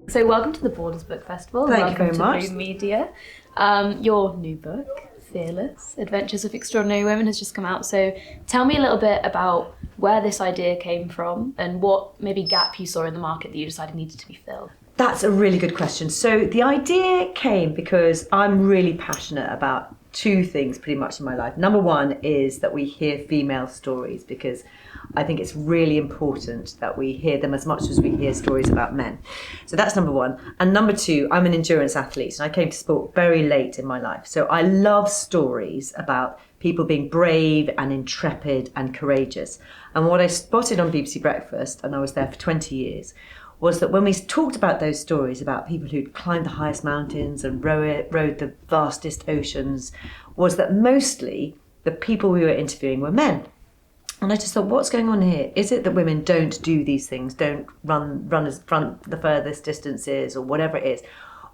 So welcome to the Borders Book Festival. Thank you very welcome much. to Bloom Media. Your new book, Fearless, Adventures of Extraordinary Women, has just come out. So tell me a little bit about where this idea came from and what maybe gap you saw in the market that you decided needed to be filled. That's a really good question. So the idea came because I'm really passionate about two things pretty much in my life. Number one is that we hear female stories, because I think it's really important that we hear them as much as we hear stories about men. So that's number one. And number two, I'm an endurance athlete and I came to sport very late in my life. So I love stories about people being brave and intrepid and courageous. And what I spotted on BBC Breakfast, and I was there for 20 years, was that when we talked about those stories about people who'd climbed the highest mountains and rode the vastest oceans, was that mostly the people we were interviewing were men. And I just thought, what's going on here? Is it that women don't do these things, don't run the furthest distances or whatever it is?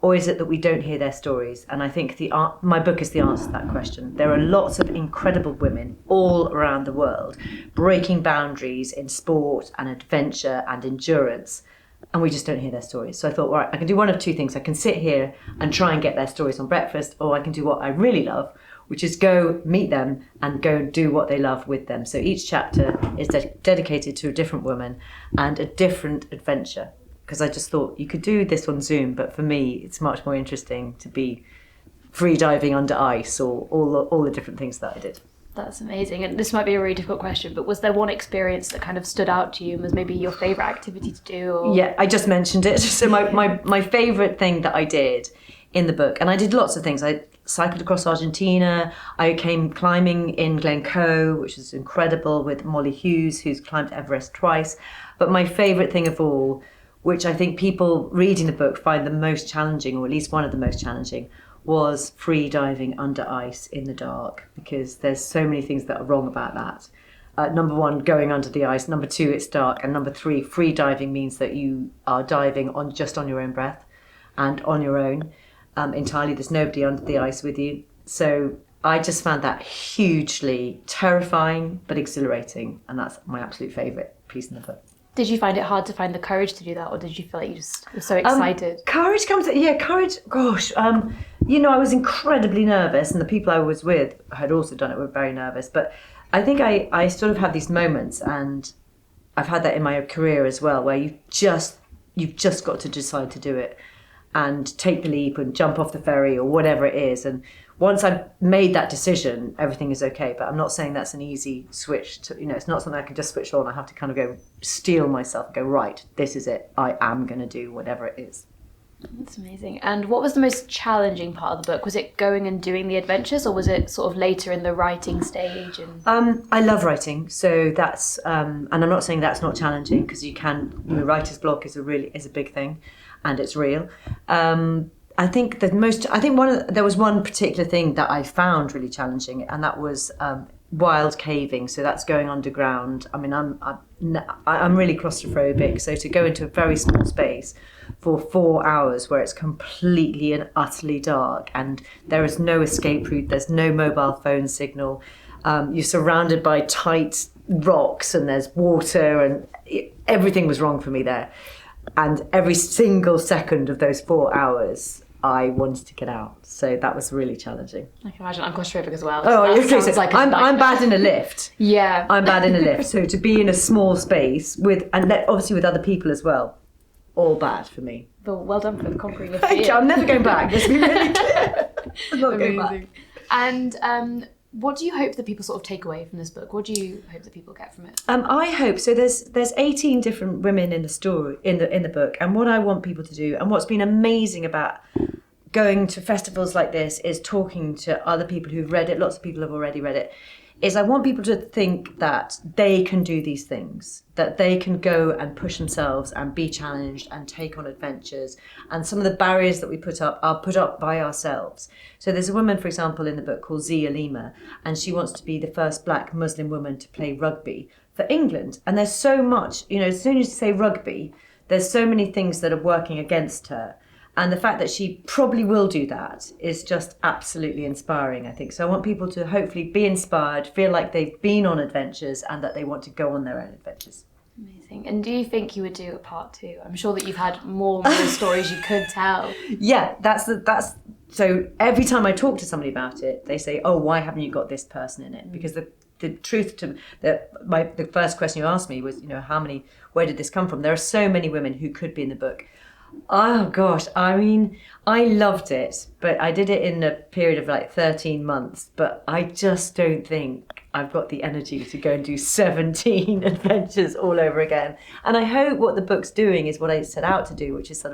Or is it that we don't hear their stories? And I think my book is the answer to that question. There are lots of incredible women all around the world breaking boundaries in sport and adventure and endurance, and we just don't hear their stories. So I thought, right, I can do one of two things. I can sit here and try and get their stories on breakfast, or I can do what I really love, which is go meet them and go do what they love with them. So each chapter is dedicated to a different woman and a different adventure. Because I just thought you could do this on Zoom, but for me, it's much more interesting to be free diving under ice or all the different things that I did. That's amazing. And this might be a really difficult question, but was there one experience that kind of stood out to you and was maybe your favourite activity to do? Or... Yeah, I just mentioned it. So my favourite thing that I did in the book, and I did lots of things. I cycled across Argentina. I came climbing in Glencoe, which is incredible, with Molly Hughes, who's climbed Everest twice. But my favourite thing of all, which I think people reading the book find the most challenging, or at least one of the most challenging, was free diving under ice in the dark, because there's so many things that are wrong about that. Number one, going under the ice. Number two, it's dark. And number three, free diving means that you are diving just on your own breath and on your own entirely. There's nobody under the ice with you. So I just found that hugely terrifying but exhilarating, and that's my absolute favourite piece in the book. Did you find it hard to find the courage to do that, or did you feel like you just were so excited? Courage, gosh. I was incredibly nervous, and the people I was with had also done it, were very nervous. But I think I sort of have these moments, and I've had that in my career as well, where you've just got to decide to do it and take the leap and jump off the ferry or whatever it is. And once I've made that decision, everything is okay. But I'm not saying that's an easy switch to, it's not something I can just switch on. I have to kind of go steel myself and go, right, this is it. I am going to do whatever it is. That's amazing. And what was the most challenging part of the book? Was it going and doing the adventures, or was it sort of later in the writing stage? And I love writing, so that's and I'm not saying that's not challenging, because writer's block is a big thing, and it's real. I think there was one particular thing that I found really challenging, and that was wild caving. So that's going underground. I mean, I'm really claustrophobic, so to go into a very small space for 4 hours where it's completely and utterly dark and there is no escape route, there's no mobile phone signal, you're surrounded by tight rocks and there's water, and everything was wrong for me there. And every single second of those 4 hours, I wanted to get out. So that was really challenging. I can imagine. I'm claustrophobic as well. Oh, that okay. Sounds like I'm bad in a lift. Yeah. I'm bad in a lift. So to be in a small space obviously with other people as well, all bad for me. But well done for conquering your Thank fear. you. I'm never going back. Let's be really clear. I'm not going back. And what do you hope that people sort of take away from this book? What do you hope that people get from it? I hope so. There's 18 different women in the story in the book, and what I want people to do, and what's been amazing about going to festivals like this, is talking to other people who've read it. Lots of people have already read it. Is I want people to think that they can do these things, that they can go and push themselves and be challenged and take on adventures. And some of the barriers that we put up are put up by ourselves. So there's a woman, for example, in the book called Zia Lima, and she wants to be the first black Muslim woman to play rugby for England. And there's so much, as soon as you say rugby, there's so many things that are working against her. And the fact that she probably will do that is just absolutely inspiring, I think. So I want people to hopefully be inspired, feel like they've been on adventures and that they want to go on their own adventures. Amazing. And do you think you would do a part 2? I'm sure that you've had more stories you could tell. Yeah, that's so every time I talk to somebody about it, they say, "Oh, why haven't you got this person in it?" Because the truth to the first question you asked me was, where did this come from? There are so many women who could be in the book. Oh gosh, I mean, I loved it, but I did it in a period of like 13 months, but I just don't think I've got the energy to go and do 17 adventures all over again. And I hope what the book's doing is what I set out to do, which is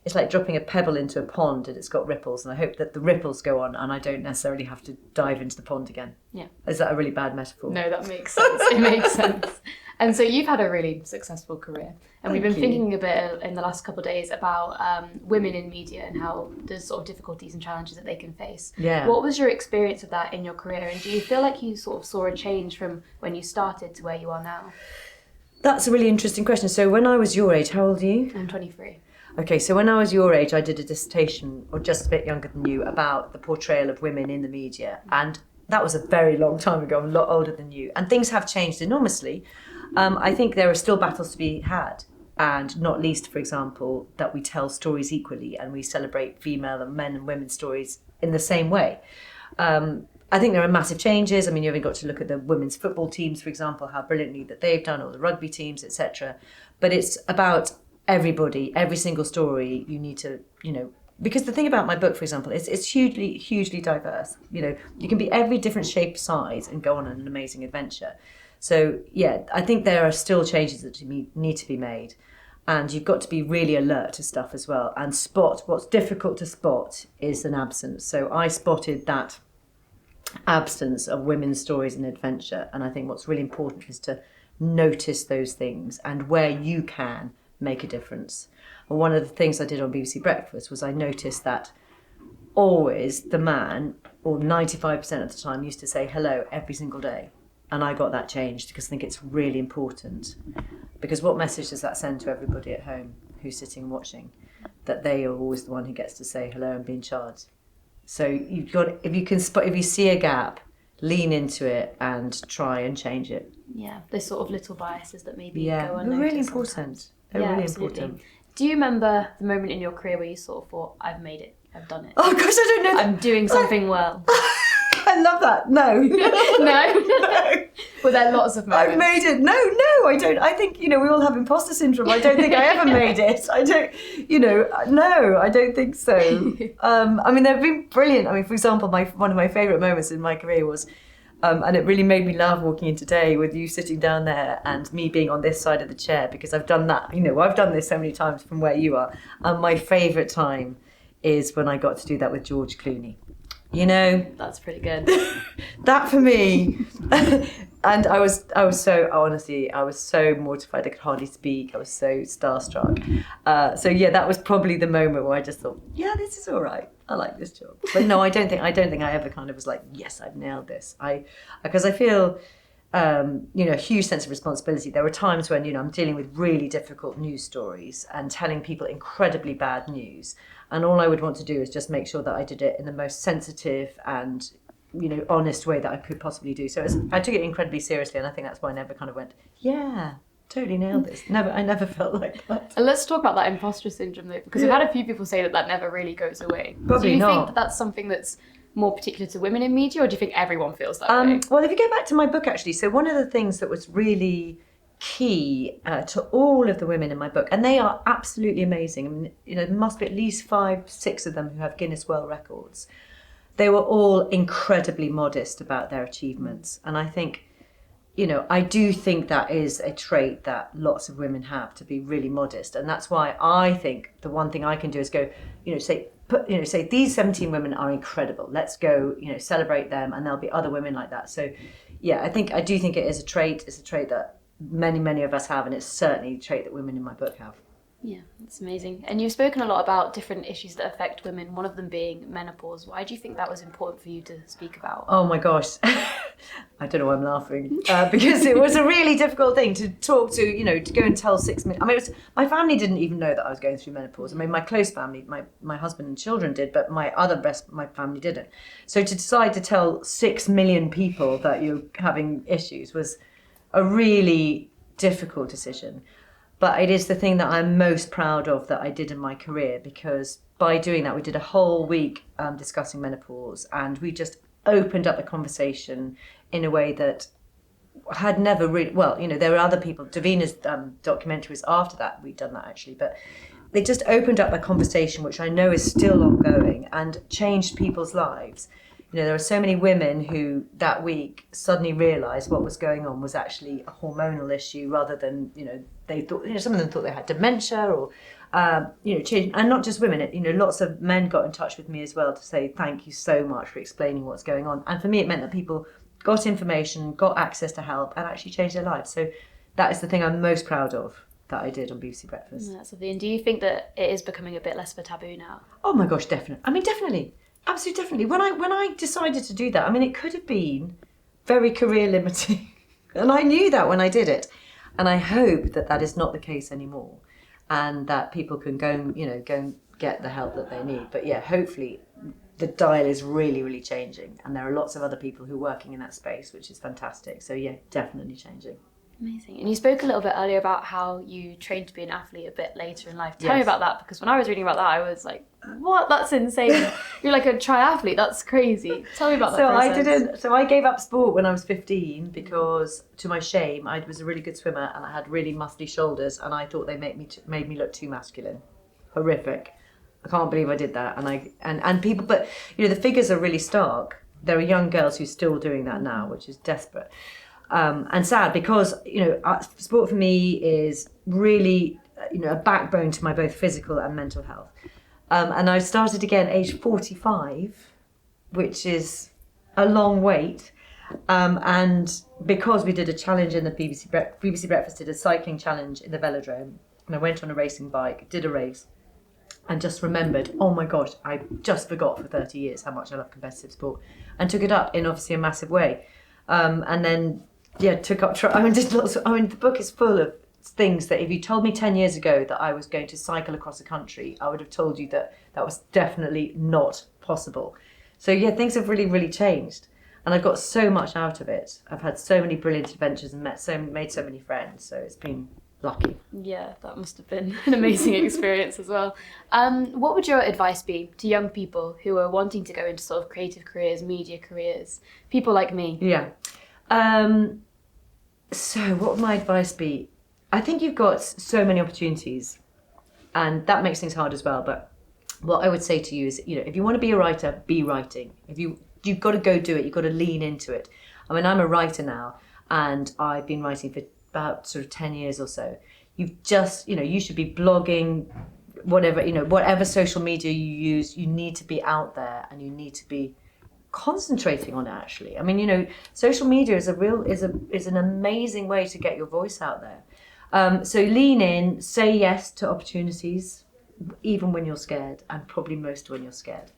it's like dropping a pebble into a pond and it's got ripples, and I hope that the ripples go on and I don't necessarily have to dive into the pond again. Yeah. Is that a really bad metaphor? No, that makes sense. It makes sense. And so you've had a really successful career, and we've been thinking a bit in the last couple of days about women in media and how there's sort of difficulties and challenges that they can face. Yeah. What was your experience of that in your career, and do you feel like you sort of saw a change from when you started to where you are now? That's a really interesting question. So when I was your age, how old are you? I'm 23. Okay, so when I was your age, I did a dissertation, or just a bit younger than you, about the portrayal of women in the media. And that was a very long time ago, I'm a lot older than you. And things have changed enormously. I think there are still battles to be had. And not least, for example, that we tell stories equally and we celebrate female and men and women's stories in the same way. I think there are massive changes. I mean, you haven't got to look at the women's football teams, for example, how brilliantly that they've done, or the rugby teams, etc. But it's about everybody, every single story. You need to, because the thing about my book, for example, it's hugely diverse. You can be every different shape, size, and go on an amazing adventure. So yeah, I think there are still changes that need to be made, and you've got to be really alert to stuff as well and spot what's difficult to spot is an absence. So I spotted that absence of women's stories in adventure, and I think what's really important is to notice those things and where you can make a difference. And one of the things I did on BBC Breakfast was I noticed that always the man, or 95% of the time, used to say hello every single day. And I got that changed because I think it's really important. Because what message does that send to everybody at home who's sitting and watching? That they are always the one who gets to say hello and be in charge. So you've got, if you see a gap, lean into it and try and change it. Yeah, there's sort of little biases that maybe go they're unnoticed. really important. They're really absolutely. important. Do you remember the moment in your career where you sort of thought, I've made it, I've done it? Oh gosh, I don't know that. I'm doing something well. I love that. No. No? Were there lots of moments? I've made it. No, I don't. I think, we all have imposter syndrome. I don't think I ever made it. I don't, no, I don't think so. I mean, they've been brilliant. I mean, for example, one of my favourite moments in my career was, and it really made me laugh walking in today with you sitting down there and me being on this side of the chair, because I've done that. I've done this so many times from where you are. And my favourite time is when I got to do that with George Clooney. That's pretty good. That for me. And I was so, honestly, I was so mortified I could hardly speak. I was so starstruck. So yeah, that was probably the moment where I just thought, yeah, this is all right. I like this job. But no, I don't think I ever kind of was like, yes, I've nailed this. Because I feel, a huge sense of responsibility. There were times when, I'm dealing with really difficult news stories and telling people incredibly bad news. And all I would want to do is just make sure that I did it in the most sensitive and, honest way that I could possibly do. So I took it incredibly seriously, and I think that's why I never kind of went, yeah, totally nailed this. I never felt like that. And let's talk about that imposter syndrome, though, because we've had a few people say that never really goes away. Probably do you not. think that's something that's more particular to women in media, or do you think everyone feels that way? Well, if you go back to my book, actually, so one of the things that was really key to all of the women in my book, and they are absolutely amazing. I mean, there must be at least 5-6 of them who have Guinness World Records. They were all incredibly modest about their achievements, and I think, I do think that is a trait that lots of women have, to be really modest, and that's why I think the one thing I can do is go, say these 17 women are incredible. Let's go, celebrate them, and there'll be other women like that. So, yeah, I do think it is a trait. It's a trait that many of us have, and it's certainly a trait that women in my book have. Yeah, that's amazing. And you've spoken a lot about different issues that affect women, one of them being menopause. Why do you think that was important for you to speak about? Oh my gosh, I don't know why I'm laughing, because it was a really difficult thing to talk to, to go and tell 6 million. I mean, my family didn't even know that I was going through menopause. I mean, my close family, my husband and children did, but my family didn't. So to decide to tell 6 million people that you're having issues was a really difficult decision. But it is the thing that I'm most proud of that I did in my career, because by doing that, we did a whole week discussing menopause, and we just opened up the conversation in a way that had never really, well, you know, there were other people, Davina's documentaries after that, we'd done that actually, but they just opened up a conversation which I know is still ongoing and changed people's lives. You know, there are so many women who that week suddenly realised what was going on was actually a hormonal issue rather than, you know, they thought, you know, some of them thought they had dementia or, you know, change. And not just women, you know, lots of men got in touch with me as well to say, thank you so much for explaining what's going on. And for me, it meant that people got information, got access to help, and actually changed their lives. So that is the thing I'm most proud of that I did on BBC Breakfast. That's lovely. And do you think that it is becoming a bit less of a taboo now? Oh my gosh, definitely. I mean, definitely. Absolutely, definitely. When I decided to do that, I mean, it could have been very career limiting. And I knew that when I did it. And I hope that that is not the case anymore. And that people can go and get the help that they need. But yeah, hopefully the dial is really, really changing. And there are lots of other people who are working in that space, which is fantastic. So yeah, definitely changing. Amazing. And you spoke a little bit earlier about how you trained to be an athlete a bit later in life. Tell me about that, because when I was reading about that, I was like, what? That's insane. You're like a triathlete. That's crazy. Tell me about that process. So I gave up sport when I was 15 because, to my shame, I was a really good swimmer and I had really muscly shoulders, and I thought they made me look too masculine. Horrific. I can't believe I did that. And people, but you know, the figures are really stark. There are young girls who are still doing that now, which is desperate. And sad, because, you know, sport for me is really, you know, a backbone to my both physical and mental health. And I started again age 45, which is a long wait. And because we did a challenge in the BBC Breakfast did a cycling challenge in the velodrome, and I went on a racing bike, did a race, and just remembered, oh my gosh, I just forgot for 30 years how much I love competitive sport, and took it up in obviously a massive way. And then, yeah, took up. The book is full of things that if you told me 10 years ago that I was going to cycle across the country, I would have told you that was definitely not possible. So yeah, things have really, really changed. And I've got so much out of it. I've had so many brilliant adventures and made so many friends. So it's been lucky. Yeah, that must have been an amazing experience as well. What would your advice be to young people who are wanting to go into sort of creative careers, media careers, people like me? Yeah. So what would my advice be? I think you've got so many opportunities, and that makes things hard as well. But what I would say to you is, you know, if you want to be a writer, be writing. You've got to go do it. You've got to lean into it. I mean, I'm a writer now, and I've been writing for about sort of 10 years or so. You've just, you know, you should be blogging, whatever social media you use, you need to be out there and you need to be concentrating on it, actually. I mean, you know, social media is an amazing way to get your voice out there. So lean in, say yes to opportunities, even when you're scared, and probably most when you're scared.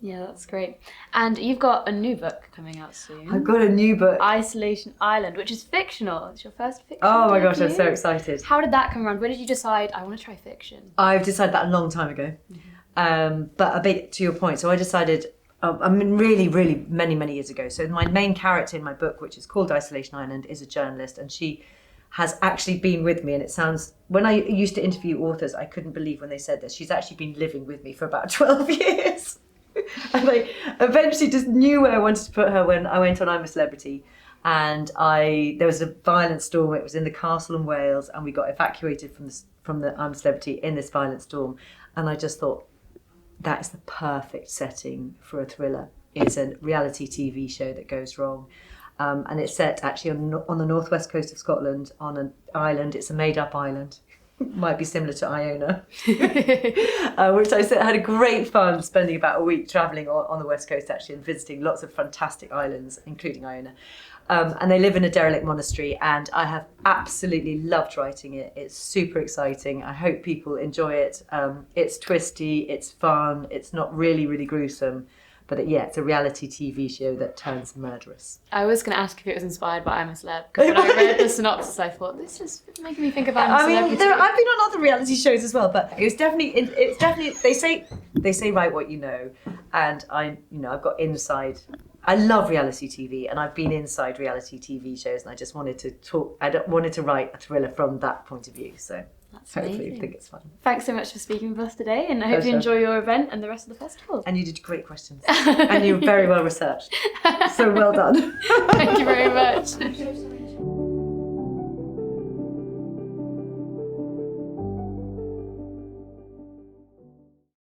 Yeah, that's great. And you've got a new book coming out soon. I've got a new book. Isolation Island, which is fictional. It's your first fiction Oh my gosh, debut. I'm so excited. How did that come around? When did you decide, I want to try fiction? I've decided that a long time ago. Mm-hmm. But a bit to your point, so I decided, I mean, really, really many years ago. So my main character in my book, which is called Isolation Island, is a journalist, and she has actually been with me, and it sounds, when I used to interview authors, I couldn't believe when they said this. She's actually been living with me for about 12 years. And I eventually just knew where I wanted to put her when I went on I'm a Celebrity, and there was a violent storm. It was in the castle in Wales, and we got evacuated from the I'm a Celebrity in this violent storm, and I just thought that is the perfect setting for a thriller. It's a reality TV show that goes wrong, and it's set actually on the northwest coast of Scotland on an island. It's a made-up island. Might be similar to Iona, which I had a great fun spending about a week travelling on the west coast actually, and visiting lots of fantastic islands, including Iona. And they live in a derelict monastery, and I have absolutely loved writing it. It's super exciting. I hope people enjoy it. It's twisty, it's fun, it's not really, really gruesome. But it's a reality TV show that turns murderous. I was going to ask if it was inspired by I'm a Celeb, because when I read the synopsis, I thought, this is making me think of I'm a Celebrity. I've been on other reality shows as well, but it's definitely they say write what you know, and I've got inside I love reality TV, and I've been inside reality TV shows, and I just wanted to talk. Wanted to write a thriller from that point of view. So That's hopefully, amazing. you think it's fun. Thanks so much for speaking with us today, and I hope you Pleasure. enjoy your event and the rest of the festival. And you did great questions, and you were very well researched. So well done. Thank you very much.